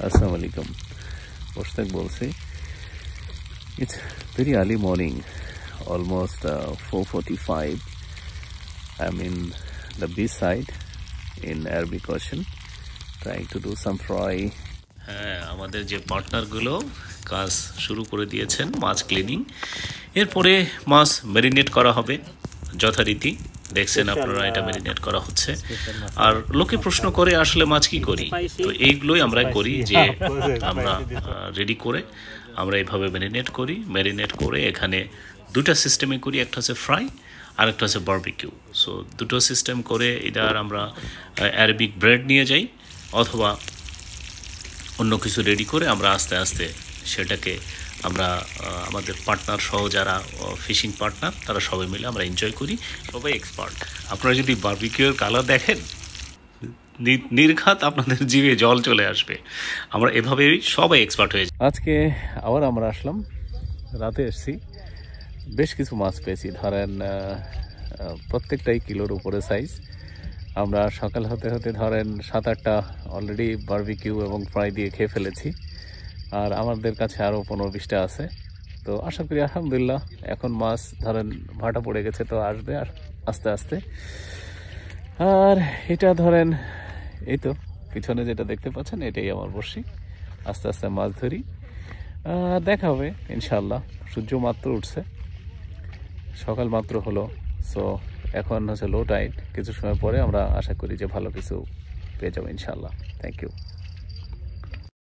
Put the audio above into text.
Assalamu alaikum. Mushtaq bolsi. It's very early morning, almost 4:45. I'm in the beach side in Arabic Ocean, trying to do some fry. হ্যাঁ, আমাদের যে পার্টনারগুলো কাজ শুরু করে দিয়েছেন মাছ cleaning. এরপরে মাছ ম্যারিনেট করা হবে যথারীতি। দেখছেন আপনারা এটা ম্যারিনেট করা হচ্ছে। আর লোকে প্রশ্ন করে আসলে মাছ কি করি, তো এইগুলোই আমরা করি যে আমরা রেডি করে আমরা এইভাবে ম্যারিনেট করে এখানে দুটা সিস্টেমে করি, একটা হচ্ছে ফ্রাই আর একটা হচ্ছে বারবিকিউ। সো দুটো সিস্টেম করে এটার আমরা অ্যারাবিক ব্রেড নিয়ে যাই অথবা অন্য কিছু রেডি করে আমরা আস্তে আস্তে সেটাকে আমরা আমাদের পার্টনার সহ যারা ফিশিং পার্টনার তারা সবাই মিলে আমরা এনজয় করি। সবাই এক্সপার্ট। আপনারা যদি বারবিকিউর কালার দেখেন নির্ঘাত আপনাদের জিভে জল চলে আসবে। আমরা এভাবেই সবাই এক্সপার্ট হয়ে যাই। আজকে আবার আমরা আসলাম, রাতে এসেছি, বেশ কিছু মাছ পেয়েছি। ধরেন প্রত্যেকটাই কিলোর উপরে সাইজ। আমরা সকাল হতে হতে ধরেন 7-8টা অলরেডি বারবিকিউ এবং ফ্রাই দিয়ে খেয়ে ফেলেছি, আর আমাদের কাছে আরও 15-20টা আছে। তো আশা করি আলহামদুলিল্লাহ এখন মাছ ধরেন ভাটা পড়ে গেছে, তো আসবে আর আস্তে আস্তে। আর এটা ধরেন এই তো পিছনে যেটা দেখতে পাচ্ছেন এটাই আমার বড়শি, আস্তে আস্তে মাছ ধরি। দেখা হবে ইনশাল্লাহ। সূর্য মাত্র উঠছে, সকাল মাত্র হলো। সো এখন হচ্ছে লো টাইড, কিছু সময় পরে আমরা আশা করি যে ভালো কিছু পেয়ে যাবো ইনশাল্লাহ। Thank you.